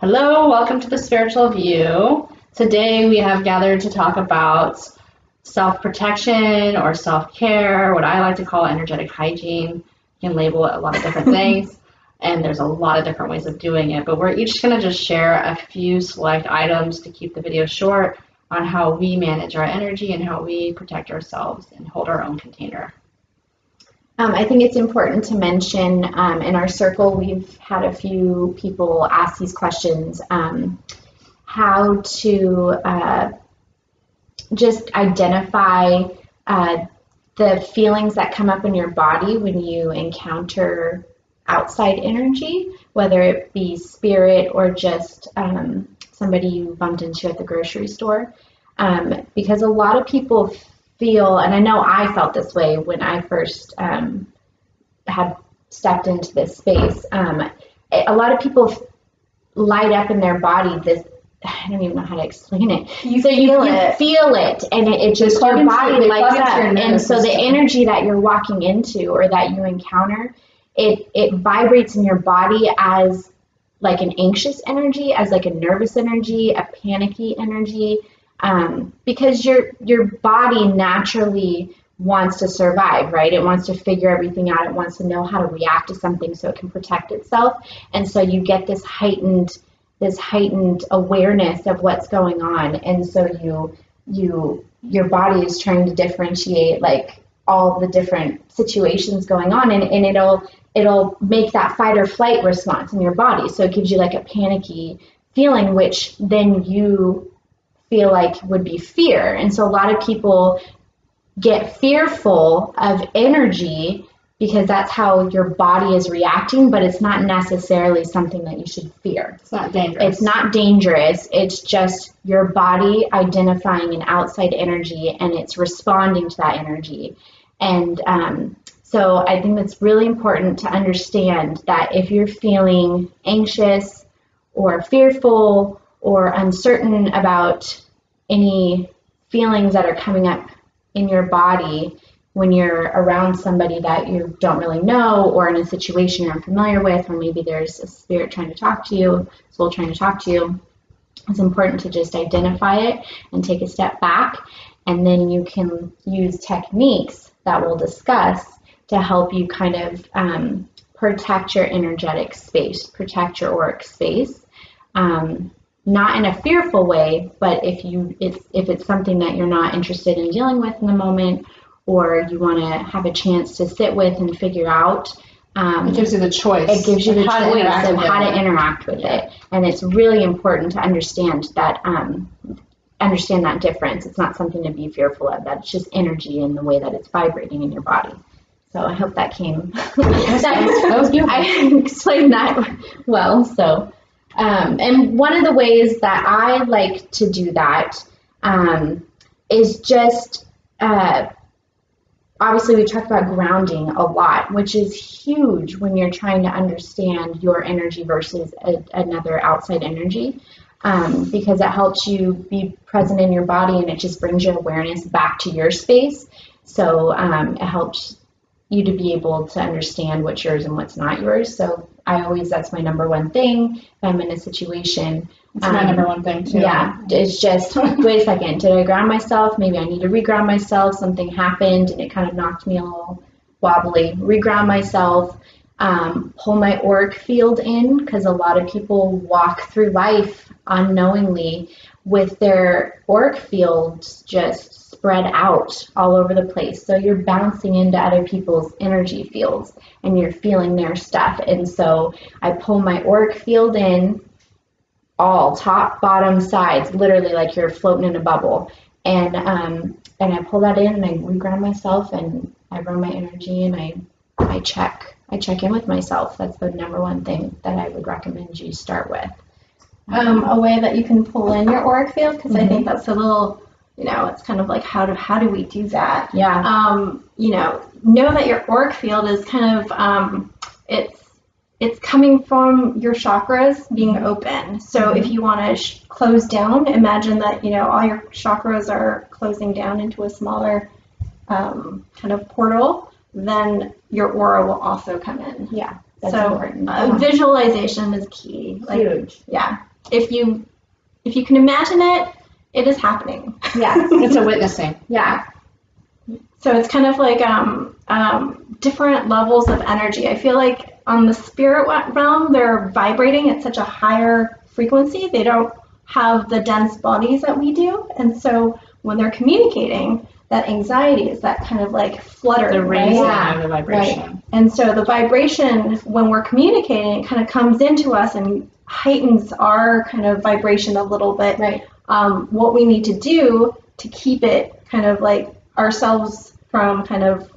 Hello, welcome to the Spiritual View. Today we have gathered to talk about self-protection or self-care, what I like to call energetic hygiene. You can label it a lot of different things, and there's a lot of different ways of doing it, but we're each going to just share a few select items to keep the video short on how we manage our energy and how we protect ourselves and hold our own container. I think it's important to mention in our circle, we've had a few people ask these questions, how to just identify the feelings that come up in your body when you encounter outside energy, whether it be spirit or just somebody you bumped into at the grocery store. Because a lot of people feel, and I know I felt this way when I first had stepped into this space. A lot of people light up in their body this, I don't even know how to explain it. You feel it, and it just, your body lights up. And so the energy that you're walking into or that you encounter, it vibrates in your body as like an anxious energy, as like a nervous energy, a panicky energy. Because your body naturally wants to survive, right? It wants to figure everything out. It wants to know how to react to something so it can protect itself. And so you get this heightened awareness of what's going on. And so your body is trying to differentiate like all the different situations going on, and it'll make that fight or flight response in your body. So it gives you like a panicky feeling, which then you feel like would be fear. And so a lot of people get fearful of energy because that's how your body is reacting, but it's not necessarily something that you should fear. It's not dangerous. It's not dangerous. It's just your body identifying an outside energy and it's responding to that energy. And so I think it's really important to understand that if you're feeling anxious or fearful or uncertain about any feelings that are coming up in your body when you're around somebody that you don't really know, or in a situation you're unfamiliar with, or maybe there's a spirit trying to talk to you, soul trying to talk to you, it's important to just identify it and take a step back, and then you can use techniques that we'll discuss to help you kind of protect your energetic space, protect your auric space. Not in a fearful way, but if it's something that you're not interested in dealing with in the moment, or you want to have a chance to sit with and figure out, it gives you the choice. It gives you the choice of how to interact with Yeah. it, and it's really important to understand that difference. It's not something to be fearful of. That's just energy and the way that it's vibrating in your body. So I hope that came. that was beautiful. I explained that well. So. And one of the ways that I like to do that is just, obviously we talked about grounding a lot, which is huge when you're trying to understand your energy versus another outside energy, because it helps you be present in your body and it just brings your awareness back to your space. So it helps you to be able to understand what's yours and what's not yours. So that's my number one thing. If I'm in a situation. It's my number one thing too. Yeah, it's just, wait a second, did I ground myself? Maybe I need to reground myself. Something happened and it kind of knocked me a little wobbly. Reground myself, pull my auric field in, because a lot of people walk through life unknowingly with their auric fields just spread out all over the place. So you're bouncing into other people's energy fields and you're feeling their stuff. And so I pull my auric field in, all top, bottom, sides, literally like you're floating in a bubble. And I pull that in and I reground myself and I run my energy and I check in with myself. That's the number one thing that I would recommend you start with. A way that you can pull in your auric field, because I think that's a little, it's kind of like how do we do that? Yeah. Know that your auric field is kind of it's coming from your chakras being open. So if you want to close down, imagine that all your chakras are closing down into a smaller kind of portal. Then your aura will also come in. Yeah. That's so important. Visualization is key. Huge. Yeah. if you can imagine it, it is happening. Yeah. It's a witnessing. Yeah. So it's kind of like different levels of energy. I feel like on the spirit realm, they're vibrating at such a higher frequency. They don't have the dense bodies that we do. And so when they're communicating, that anxiety is that kind of like flutter. The raising right? of the vibration. Right. And so the vibration, when we're communicating, it kind of comes into us and heightens our kind of vibration a little bit. Right. What we need to do to keep it kind of like ourselves from kind of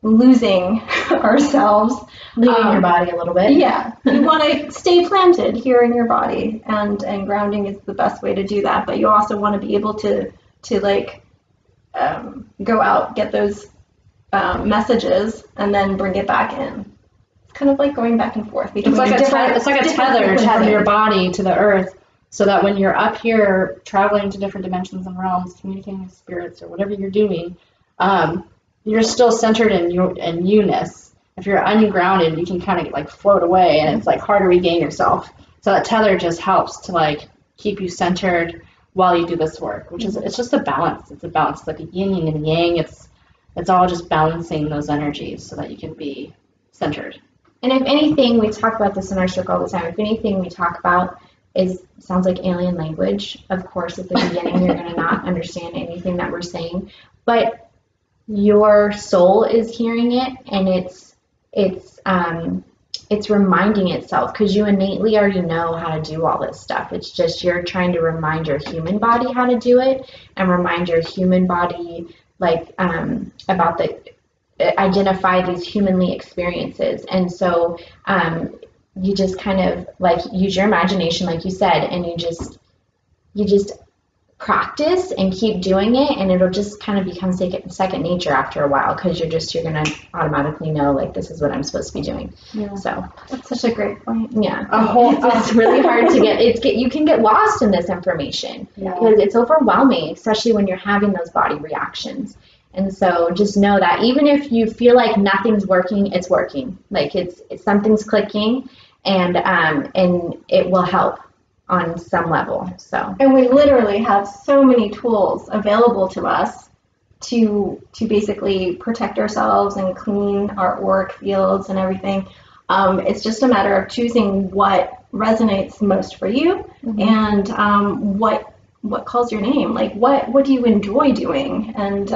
losing ourselves. Leaving your body a little bit. Yeah, you want to stay planted here in your body, and grounding is the best way to do that. But you also want to be able to like go out, get those messages, and then bring it back in. It's kind of like going back and forth. It's like a tether from your body to the earth, so that when you're up here traveling to different dimensions and realms, communicating with spirits or whatever you're doing, you're still centered in you-ness. If you're ungrounded, you can kind of like float away, and it's like hard to regain yourself. So that tether just helps to like keep you centered while you do this work, which is, it's just a balance. It's a balance, like a yin and a yang. It's all just balancing those energies so that you can be centered. And if anything, we talk about this in our circle all the time. If anything we talk about sounds like alien language. Of course, at the beginning, you're going to not understand anything that we're saying, but your soul is hearing it, and it's reminding itself, because you innately already know how to do all this stuff. It's just you're trying to remind your human body how to do it, and remind your human body like about identify these humanly experiences. And so you just kind of like use your imagination, like you said, and you just practice and keep doing it, and it'll just kind of become second nature after a while, because you're gonna automatically know, like, this is what I'm supposed to be doing. Yeah. So That's such a great point. yeah, it's really hard to you can get lost in this information, because it's overwhelming, especially when you're having those body reactions. And so just know that even if you feel like nothing's working, it's working. Like it's something's clicking, and it will help on some level. So, And we literally have so many tools available to us to basically protect ourselves and clean our auric fields and everything. It's just a matter of choosing what resonates most for you, and what calls your name. Like what do you enjoy doing, and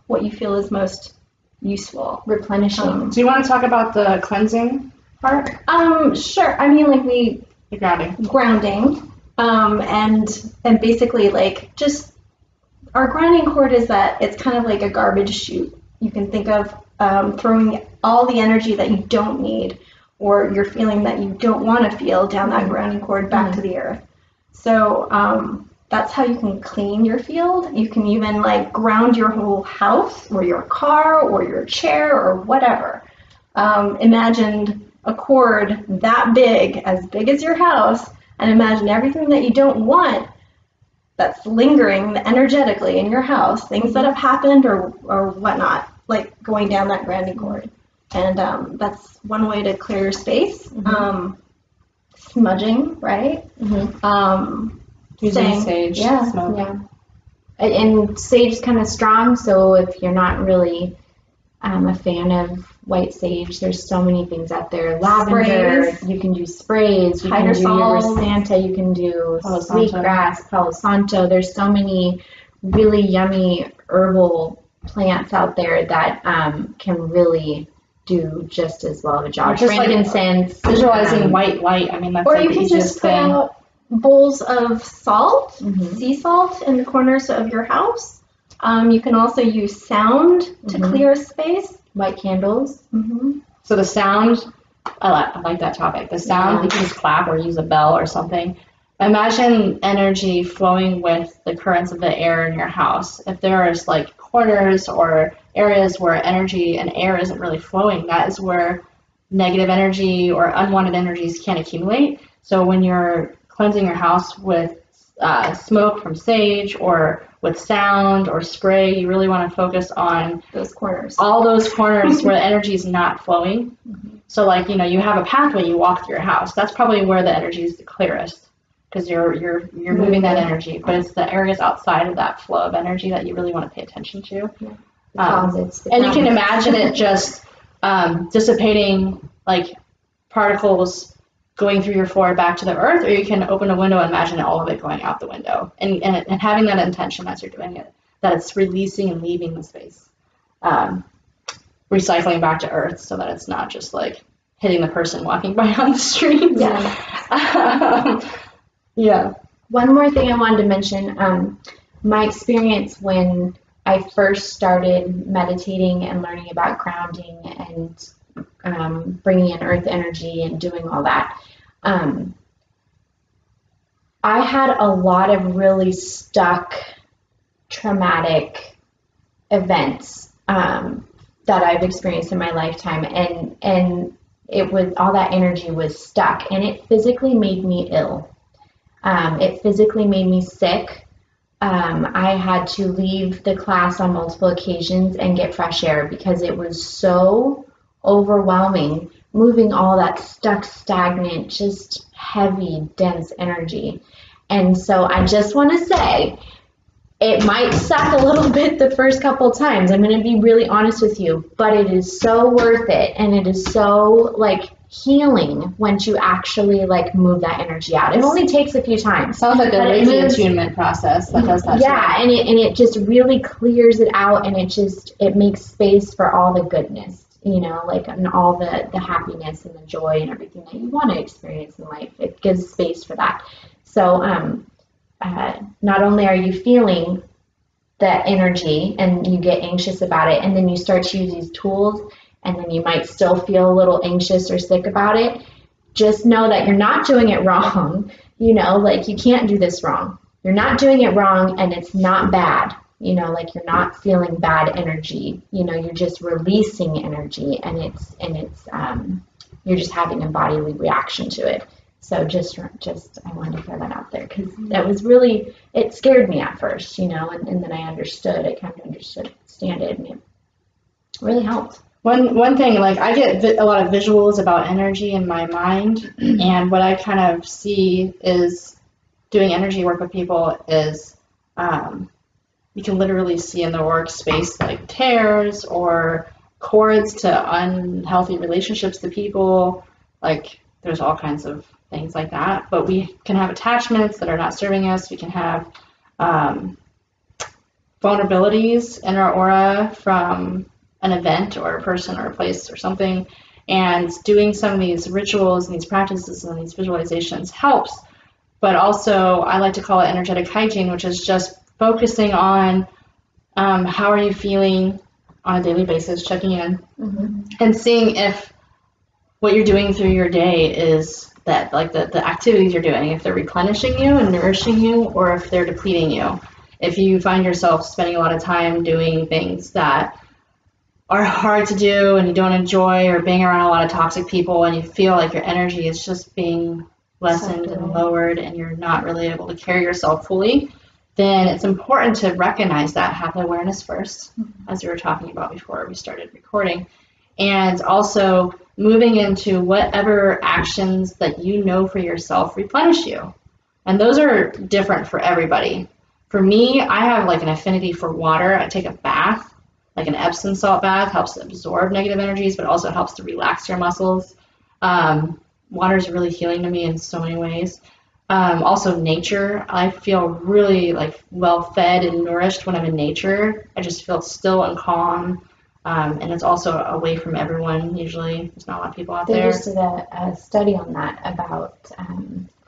what you feel is most useful. replenishing. Do you want to talk about the cleansing part? Sure. I mean, like The grounding. grounding, and basically like just our grounding cord is that it's kind of like a garbage chute. You can think of throwing all the energy that you don't need, or you're feeling that you don't want to feel, down that grounding cord back to the earth. So that's how you can clean your field. You can even like ground your whole house, or your car, or your chair, or whatever. Imagine a cord that big as your house, and imagine everything that you don't want that's lingering energetically in your house, things that have happened or whatnot, like going down that grounding cord. And that's one way to clear your space. Smudging, right? Using sage, smoke. Yeah. And sage is kind of strong, so if you're not really a fan of white sage, there's so many things out there. Lavender, sprays. You can do sprays, you can do Hydrosol. Santa, you can do Palo Santo. sweetgrass, Palo Santo. There's so many really yummy herbal plants out there that can really do just as well of a job. Just like frankincense. Visualizing white light. I mean, that's Or like you the can easiest just put thing. out bowls of salt, Mhm. sea salt, in the corners of your house. You can also use sound to clear a space. White candles. So the sound, I like that topic. The sound, you can just clap or use a bell or something. Imagine energy flowing with the currents of the air in your house. If there is like corners or areas where energy and air isn't really flowing, that is where negative energy or unwanted energies can accumulate. So when you're cleansing your house with smoke from sage, or with sound or spray, you really want to focus on Those corners. all those corners where the energy is not flowing. So like, you have a pathway you walk through your house. That's probably where the energy is the clearest. because you're moving that energy, but it's the areas outside of that flow of energy that you really want to pay attention to. And you can imagine it just dissipating, like particles going through your floor back to the earth, or you can open a window and imagine all of it going out the window, and having that intention as you're doing it, that it's releasing and leaving the space, recycling back to earth, so that it's not just like hitting the person walking by on the street. Yeah. One more thing I wanted to mention, my experience when I first started meditating and learning about grounding and bringing in earth energy and doing all that, I had a lot of really stuck traumatic events that I've experienced in my lifetime, and it was all that energy was stuck, and it physically made me ill. It physically made me sick. I had to leave the class on multiple occasions and get fresh air because it was so overwhelming, moving all that stuck, stagnant, just heavy, dense energy. And so I just want to say, it might suck a little bit the first couple times. I'm going to be really honest with you, but it is so worth it, and it is so like healing once you actually like move that energy out. It only takes a few times. Sounds like a Reiki attunement process that does that. Yeah, and it just really clears it out, and it makes space for all the goodness, you know, like, and all the happiness and the joy and everything that you want to experience in life. It gives space for that. So not only are you feeling that energy and you get anxious about it, and then you start to use these tools, and then you might still feel a little anxious or sick about it, just know that you're not doing it wrong. You know, like, you can't do this wrong. You're not doing it wrong, and it's not bad. You know, like, you're not feeling bad energy. You know, you're just releasing energy, and it's you're just having a bodily reaction to it. So just I wanted to throw that out there, because that was really, it scared me at first, you know, and then I understood. I kind of understood it, and it really helped. One thing, like, I get a lot of visuals about energy in my mind, and what I kind of see is doing energy work with people is you can literally see in the workspace like tears or cords to unhealthy relationships to people. Like, there's all kinds of things like that, but we can have attachments that are not serving us. We can have vulnerabilities in our aura from an event or a person or a place or something, and doing some of these rituals and these practices and these visualizations helps. But also, I like to call it energetic hygiene, which is just focusing on how are you feeling on a daily basis, checking in, and seeing if what you're doing through your day is that, like, the activities you're doing, if they're replenishing you and nourishing you, or if they're depleting you. If you find yourself spending a lot of time doing things that are hard to do and you don't enjoy, or being around a lot of toxic people, and you feel like your energy is just being lessened and lowered, and you're not really able to carry yourself fully, then it's important to recognize that, have the awareness first, as we were talking about before we started recording, and also moving into whatever actions that you know for yourself replenish you. And those are different for everybody. For me, I have like an affinity for water. I take a bath, like an Epsom salt bath, helps absorb negative energies, but also helps to relax your muscles. Water is really healing to me in so many ways. Also nature, I feel really like well fed and nourished when I'm in nature. I just feel still and calm. And it's also away from everyone. Usually there's not a lot of people out there. They just did a study on that about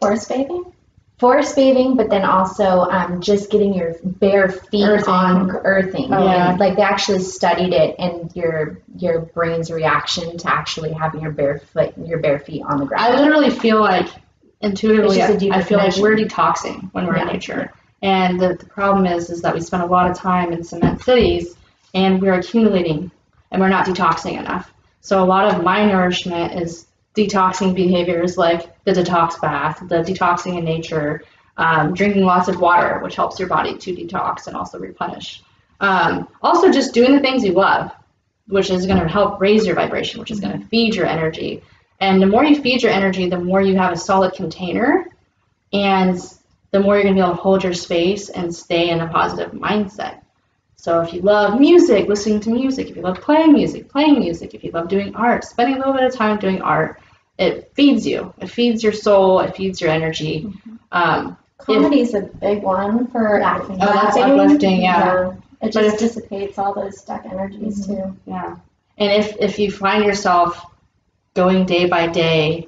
Forest bathing? Forest bathing, but then also just getting your bare feet on earthing. Oh, yeah. And, like, they actually studied it, and your brain's reaction to actually having your bare feet on the ground. I literally feel like intuitively, I feel like connection. we're detoxing when we're in nature. And the problem is that we spend a lot of time in cement cities, and we're accumulating, and we're not detoxing enough. So a lot of my nourishment is detoxing behaviors like the detox bath, the detoxing in nature, drinking lots of water, which helps your body to detox and also replenish. Also just doing the things you love, which is going to help raise your vibration, which is going to feed your energy. And the more you feed your energy, the more you have a solid container And the more you're going to be able to hold your space and stay in a positive mindset. So if you love music, listening to music, if you love playing music, if you love doing art, spending a little bit of time doing art, it feeds you. It feeds your soul. It feeds your energy. Comedy's a big one for Laughing. Oh, that's uplifting, yeah. It just dissipates all those stuck energies too. Yeah. And if you find yourself going day by day,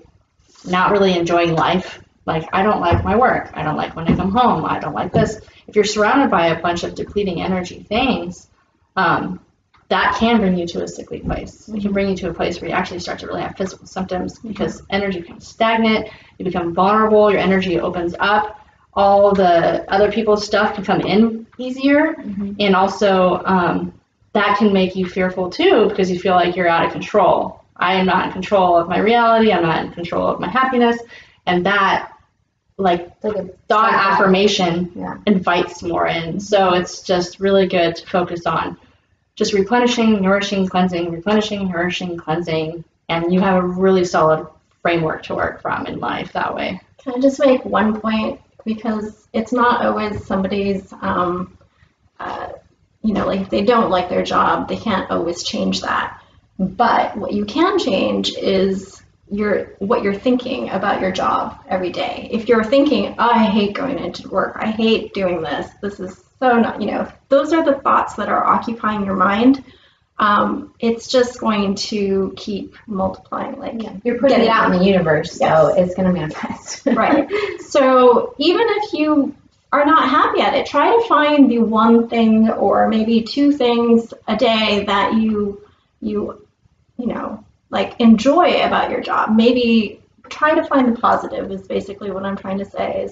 not really enjoying life, like, I don't like my work, I don't like when I come home, I don't like this. If you're surrounded by a bunch of depleting energy things, that can bring you to a sickly place. It can bring you to a place where you actually start to really have physical symptoms because energy becomes stagnant, you become vulnerable, your energy opens up, all the other people's stuff can come in easier, and also that can make you fearful too because you feel like you're out of control. I am not in control of my reality, I'm not in control of my happiness, and that like a thought affirmation invites more in. So it's just really good to focus on just replenishing, nourishing, cleansing, replenishing, nourishing, cleansing, and you have a really solid framework to work from in life that way. Can I just make one point? Because it's not always somebody's, like if they don't like their job, they can't always change that. But what you can change is what you're thinking about your job every day. If you're thinking, oh, I hate going into work, I hate doing this, this is so not, those are the thoughts that are occupying your mind. It's just going to keep multiplying. Like you're putting it out in the universe, so it's going to manifest. Right. So even if you are not happy at it, try to find the one thing or maybe two things a day that you like enjoy about your job. Maybe try to find the positive is basically what I'm trying to say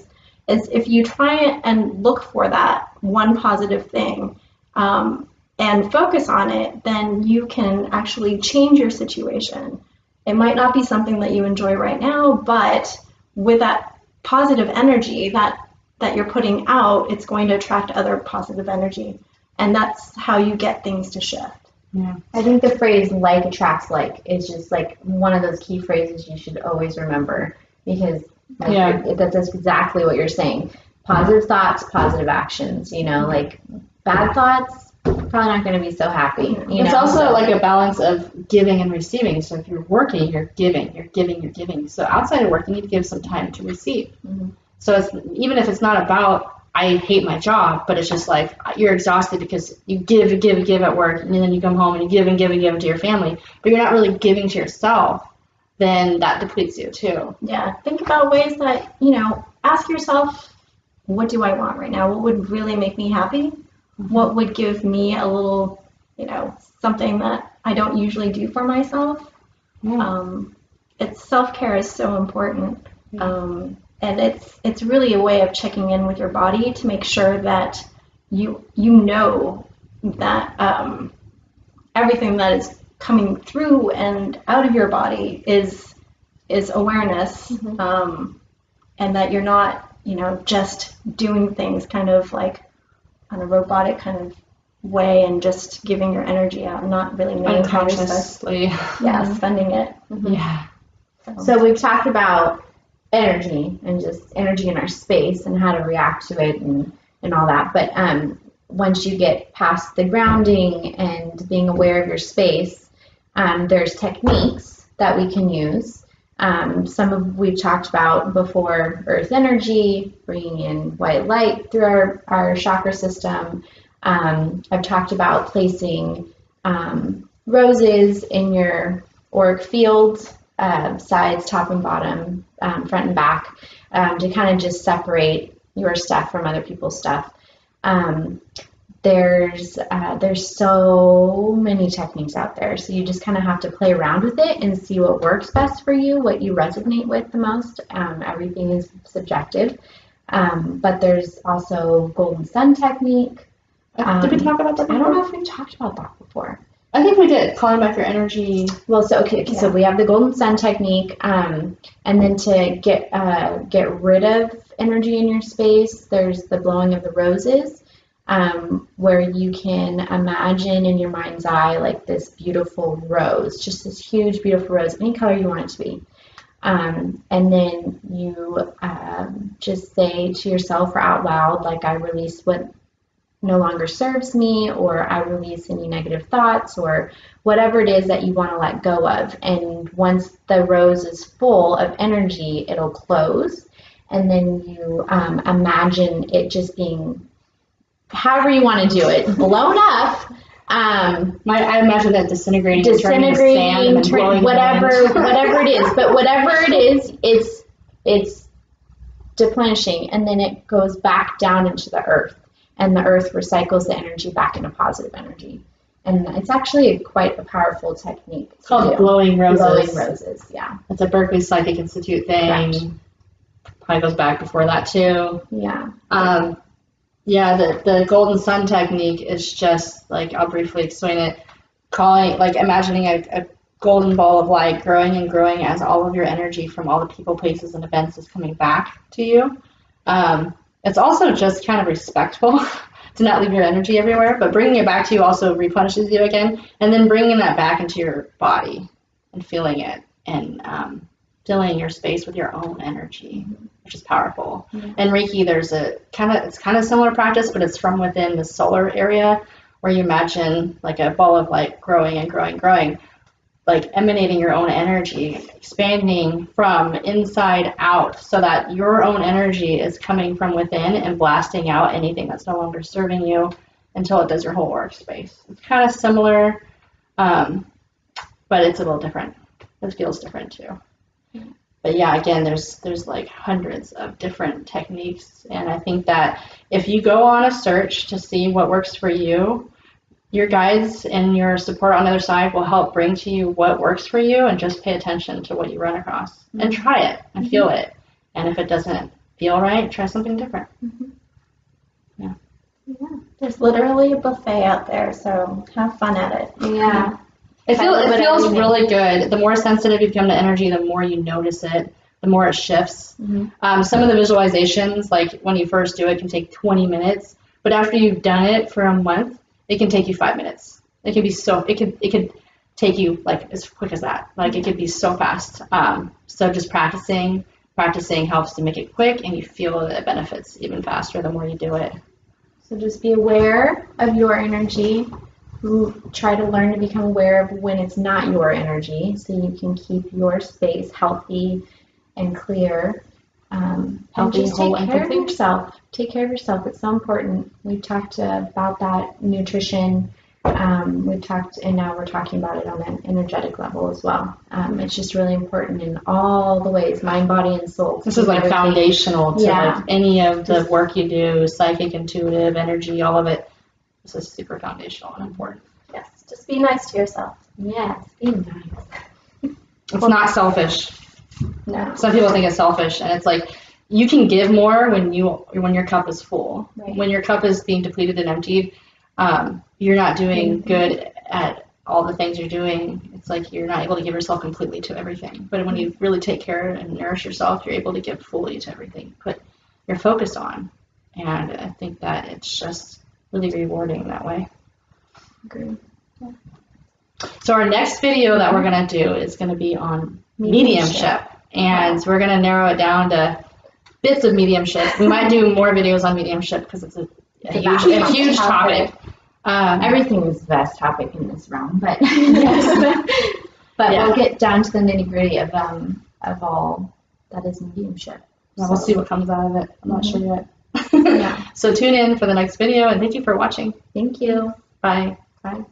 is if you try and look for that one positive thing and focus on it, then you can actually change your situation. It might not be something that you enjoy right now, but with that positive energy that you're putting out, it's going to attract other positive energy. And that's how you get things to shift. Yeah. I think the phrase like attracts like is just like one of those key phrases you should always remember because that's exactly what you're saying. Positive thoughts, positive actions, like bad thoughts, probably not going to be so happy. It's also like a balance of giving and receiving. So if you're working, you're giving. So outside of work, you need to give some time to receive. So even if it's not about I hate my job, but it's just like you're exhausted because you give at work, and then you come home and you give to your family, but you're not really giving to yourself, then that depletes you too. Yeah, think about ways that, ask yourself, what do I want right now? What would really make me happy? What would give me a little, something that I don't usually do for myself? Self-care is so important. And it's really a way of checking in with your body to make sure that you know that everything that is coming through and out of your body is awareness, and that you're not just doing things kind of like on a robotic kind of way and just giving your energy out, not really knowing how you're spending it. Yeah. So we've talked about energy and just energy in our space and how to react to it and all that. But once you get past the grounding and being aware of your space, there's techniques that we can use. We've talked about before, earth energy, bringing in white light through our chakra system. I've talked about placing roses in your auric field, sides, top and bottom, front and back, to kind of just separate your stuff from other people's stuff. There's so many techniques out there, so you just kind of have to play around with it and see what works best for you, what you resonate with the most. Everything is subjective, but there's also golden sun technique. Did we talk about that before? I don't know if we've talked about that before. I think we did, calling back your energy. Well, so we have the golden sun technique, and then to get rid of energy in your space, there's the blowing of the roses, where you can imagine in your mind's eye like this beautiful rose, just this huge, beautiful rose, any color you want it to be. And then you just say to yourself or out loud, like, I release what no longer serves me, or I release any negative thoughts, or whatever it is that you want to let go of. And once the rose is full of energy, it'll close. And then you imagine it just being, however you want to do it, blown up. I imagine that disintegrating to sand and blowing whatever it is. But whatever it is, it's deplenishing, and then it goes back down into the earth, and the earth recycles the energy back into positive energy. And it's actually quite a powerful technique. It's called blowing roses. Blowing roses, yeah. It's a Berkeley Psychic Institute thing. Correct. Probably goes back before that too. Yeah. Yeah, the golden sun technique is just, like, I'll briefly explain it. Imagining a golden ball of light growing and growing as all of your energy from all the people, places, and events is coming back to you. It's also just kind of respectful to not leave your energy everywhere, but bringing it back to you also replenishes you again, and then bringing that back into your body and feeling it and filling your space with your own energy, which is powerful. Mm-hmm. And Reiki, there's it's kind of similar practice, but it's from within the solar area, where you imagine like a ball of light growing and growing, growing, like emanating your own energy, expanding from inside out, so that your own energy is coming from within and blasting out anything that's no longer serving you until it does your whole workspace. It's kind of similar, but it's a little different. It feels different too. But yeah, again, there's like hundreds of different techniques, and I think that if you go on a search to see what works for you, your guides and your support on the other side will help bring to you what works for you, and just pay attention to what you run across and try it and feel it. And if it doesn't feel right, try something different. Yeah. There's literally a buffet out there, so have fun at it. Yeah. It feels really good. The more sensitive you become to energy, the more you notice it, the more it shifts. Mm-hmm. Some of the visualizations, like when you first do it, can take 20 minutes, but after you've done it for a month, it can take you 5 minutes. It can be it could take you like as quick as that. Like it could be so fast. So just practicing helps to make it quick, and you feel the benefits even faster the more you do it. So just be aware of your energy. Try to learn to become aware of when it's not your energy, so you can keep your space healthy and clear. Healthy, and just whole, take care of yourself. Take care of yourself. It's so important. We've talked about that nutrition. We've talked, and now we're talking about it on an energetic level as well. It's just really important in all the ways, mind, body, and soul. This is like foundational to like any of the work you do, psychic, intuitive, energy, all of it. This is super foundational and important. Yes, just be nice to yourself. Yes, be nice. It's not selfish. No. Some people think it's selfish, and it's like you can give more when your cup is full. Right. When your cup is being depleted and emptied, you're not doing good at all the things you're doing. It's like you're not able to give yourself completely to everything. But when you really take care and nourish yourself, you're able to give fully to everything. Put your focus on, and I think that it's just really rewarding that way. Agree. Yeah. So our next video that we're going to do is going to be on mediumship, and we're going to narrow it down to bits of mediumship. We might do more videos on mediumship because it's a huge topic. Everything is the best topic in this realm, but we'll get down to the nitty gritty of all that is mediumship. Yeah, we'll see what comes out of it. I'm not sure yet. Yeah. So tune in for the next video, and thank you for watching. Thank you. Bye. Bye.